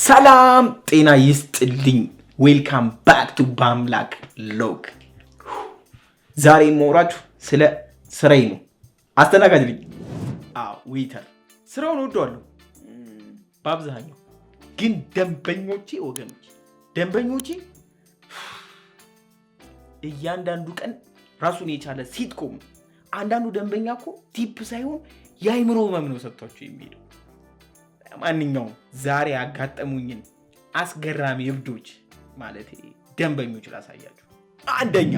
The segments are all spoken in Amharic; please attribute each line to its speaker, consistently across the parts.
Speaker 1: ሰላም ጤና ይስጥልኝ። ዌልካም ባክ ቱ ባምላክ ሎግ። ዛሬ የማወራችሁ ስለ ስራዬ ነው። አስተናጋጅ ልኝ ዌይተር ስራውን ወደዋለሁ በአብዛኛው ግን ደንበኞቼ እያንዳንዱ ቀን ራሱን የቻለ ሲትኮም። አንዳንዱ ደንበኛ እኮ ቲፕ ሳይሆን የአይምሮ ህመም ነው ሰጥቷቸው የሚሄደው። ማንኛውም ዛሬ ያጋጠሙኝን አስገራሚ እብዶች ማለት ደንበኞች ላሳያችሁ። አንደኛ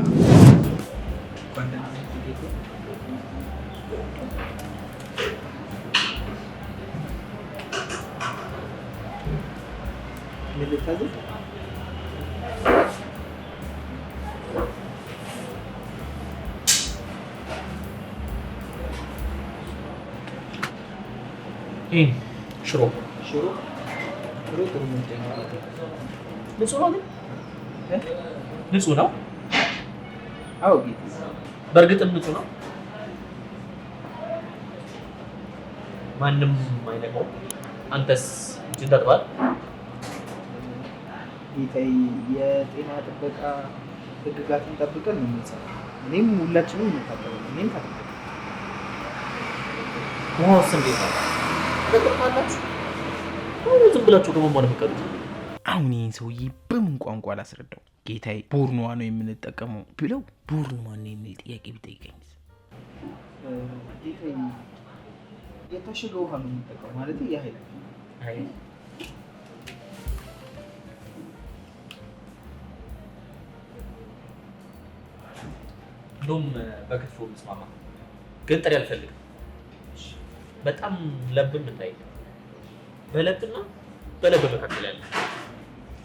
Speaker 2: ሽሮ ንጹህ ነው።
Speaker 1: አዎ
Speaker 2: በእርግጥም ንጹህ ነው። ማንም አይነካው። አንተስ እጅን ታጥባል?
Speaker 1: ጌታዬ የጤና ጥበቃ ህግጋትን ጠብቀን ነው የምንሰራው። እኔም ሁላችንም እንታጠባለን። እኔም ታጥባለሁ።
Speaker 2: ውሃውስ እንዴት ነው? ዝም ብላችሁ ደግሞ ማለት ፈቀዱት።
Speaker 1: አሁን ይህን ሰውዬ በምን ቋንቋ ላስረዳው? ጌታዬ ቦርኖዋ ነው የምንጠቀመው ብለው ቦርኖዋ ነው የሚል ጥያቄ ቢጠይቀኝ፣ ጌታዬ የታሸገ ውሃ ነው የምንጠቀመው ማለት ያህል
Speaker 2: እንደውም በክትፎ ምስማማ ግን ጥሬ አልፈልግም። በጣም ለብን ብታይ በለብና በለብ መካከል ያለ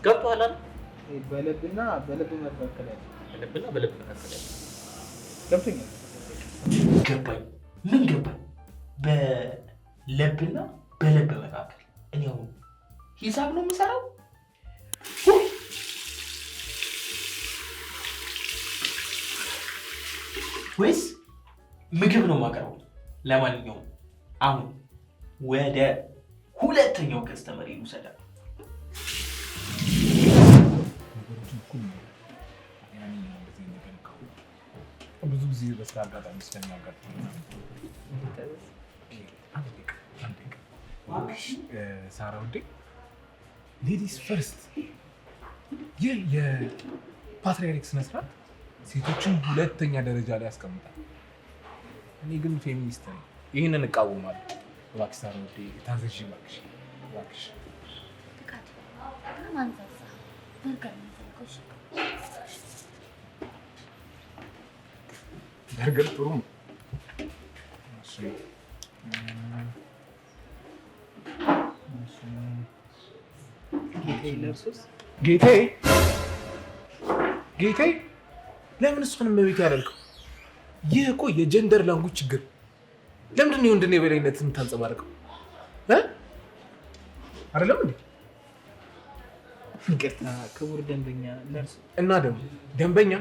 Speaker 2: ገብቶሃል አይደል?
Speaker 1: በለብና በለብ መካከል ያለ ገብቶኛል።
Speaker 2: ገባኝ። ምን ገባኝ? በለብና በለብ መካከል እኔው ሂሳብ ነው የምሰራው ወይስ ምግብ ነው የማቀርበው? ለማንኛውም አሁን ወደ ሁለተኛው ከስተመር ይውሰዳል።
Speaker 3: ብዙ ጊዜ በስራ አጋጣሚ ስለሚያጋጥም ሳራ ውዴ፣ ሌዲስ ፈርስት። ይህ የፓትሪያርክ ስነስርዓት ሴቶችን ሁለተኛ ደረጃ ላይ ያስቀምጣል። እኔ ግን ፌሚኒስት ነኝ፣ ይህንን እቃወማለሁ። እባክሽ ሳራ ውዴ ታዘዥ፣ እባክሽ። በርገር ጥሩ ነው። ጌታዬ ለምን እሷን መቤት ያደልከው? ይህ እኮ የጀንደር ላንጉጅ ችግር። ለምንድን ነው የወንድን የበላይነት የምታንጸባርቀው? አይደለም እንዴ?
Speaker 1: ይቅርታ ክቡር ደንበኛ ለርሱ
Speaker 3: እና ደግሞ ደንበኛ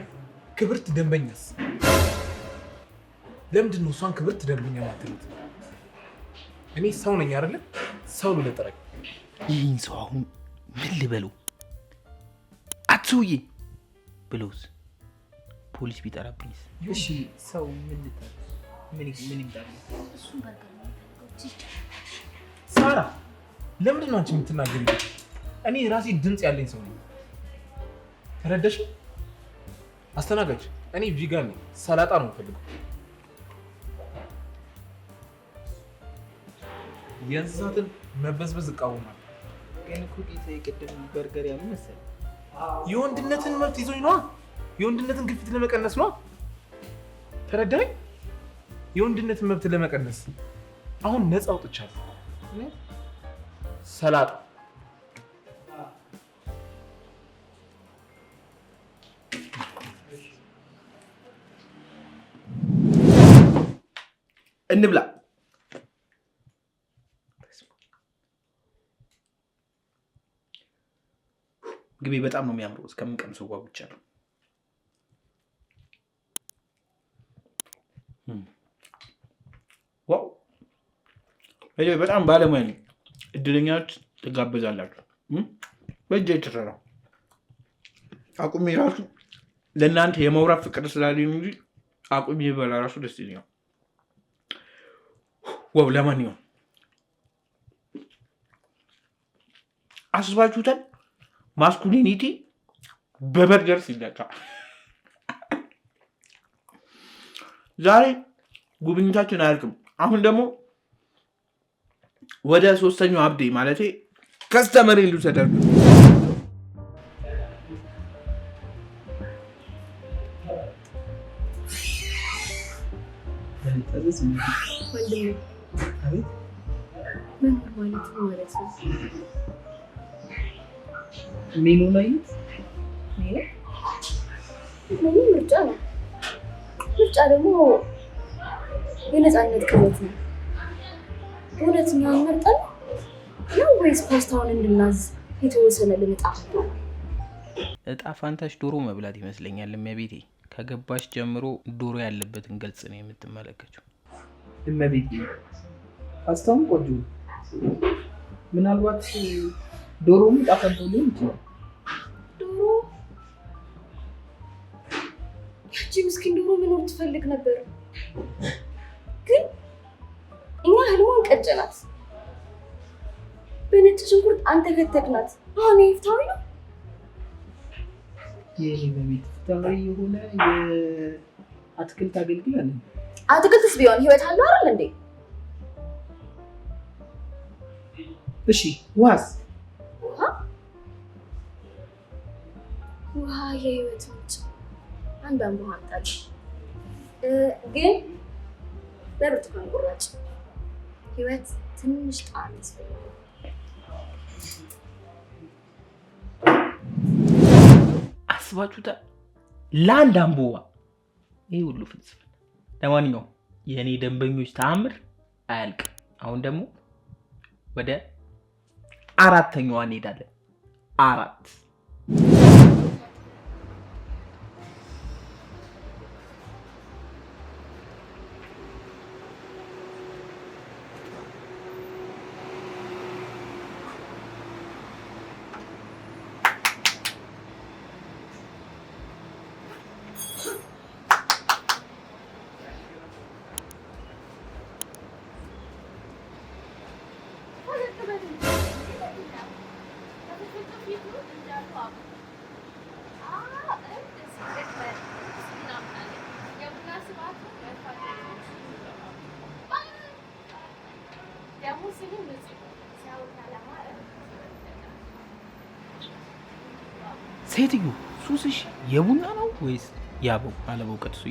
Speaker 3: ክብርት ደንበኛስ ለምንድን ነው እሷን ክብርት ደንበኛ ማትሉት? እኔ ሰው ነኝ አይደለ? ሰው ልጠረቅ።
Speaker 1: ይህን ሰው አሁን ምን ልበለው? አትውዬ ብለውስ ፖሊስ ቢጠራብኝስ? እሺ ሰው ምን ልታል? ምን ይባላል?
Speaker 3: ሳራ ለምንድን ነው አንቺ የምትናገሪው? እኔ ራሴ ድምፅ ያለኝ ሰው ነኝ። ተረዳሽ? አስተናጋጅ፣ እኔ ቪጋን ነኝ። ሰላጣ ነው የምፈልገው። የእንስሳትን መበዝበዝ እቃወማለሁ።
Speaker 1: ግን እኮ ጌታዬ ቅድም በርገር ያምን መሰለኝ።
Speaker 3: የወንድነትን መብት ይዞኝ ነዋ። የወንድነትን ግፊት ለመቀነስ ነዋ። ተረዳኝ? የወንድነትን መብት ለመቀነስ አሁን ነፃ አውጥቻለሁ። ሰላጣ
Speaker 1: እንብላ። ግቤ በጣም ነው የሚያምረው። እስከምንቀምሰው ጓጉቻ ነው። ዋው በጣም ባለሙያ ነው። እድለኛዎች ትጋበዛላችሁ። በእጄ የተሰራው አቁሜ ራሱ ለእናንተ የመውራት ፍቅር ስላለኝ እንጂ አቁሜ በላ ራሱ ደስ ይለኛል። ዋው ለማንኛውም አስባችሁታል? ማስኩሊኒቲ በበርገር ሲለካ። ዛሬ ጉብኝታችን አያልቅም። አሁን ደግሞ ወደ 3ኛው አብዴ ማለቴ ከስተመር ሊሉ ተደርጉ።
Speaker 2: ሜኑ ላይ
Speaker 4: ምርጫ ነው። ምርጫ ደግሞ የነፃነት ክብረት ነው። በሁለተኛው መርጠን ነው ወይስ ፓስታውን እንድናዝ የተወሰነልን እጣ
Speaker 1: ፋንታሽ ዶሮ መብላት ይመስለኛል። እመቤቴ ከገባሽ ጀምሮ ዶሮ ያለበትን ገልጽ ነው የምትመለከችው።
Speaker 2: እመቤቴ ፓስታውን ቆንጆ፣ ምናልባት ዶሮም ጣፈንቶ ሊሆን ይችላል።
Speaker 4: ዶሮ ያቺ ምስኪን ዶሮ መኖር ትፈልግ ነበር፣ ግን እኛ ህልሟን ቀጨናት። በነጭ ሽንኩርት አንተ ከተክናት። አሁን ይፍታዊ ነው
Speaker 2: ይሄ በቤት ፍታዊ የሆነ የአትክልት አገልግል አለ።
Speaker 4: አትክልትስ ቢሆን ህይወት አለው አይደል እንዴ?
Speaker 2: እሺ ዋስ
Speaker 4: ውሃ የህይወት ምንጭ። አንዳንድ ውሃ አምጣልኝ፣ ግን በብርቱካን ቁራጭ። ህይወት ትንሽ ጣዕም ያስፈልጋል።
Speaker 1: አስባችሁታል? ለአንድ አምቦዋ ይሄ ሁሉ ፍልስፍና። ለማንኛውም የእኔ ደንበኞች ተአምር አያልቅም። አሁን ደግሞ ወደ 4ኛዋ እንሄዳለን። 4 ሴትዮ ሱስሽ የቡና ነው ወይስ ያበው? አለበው ቀጥሱ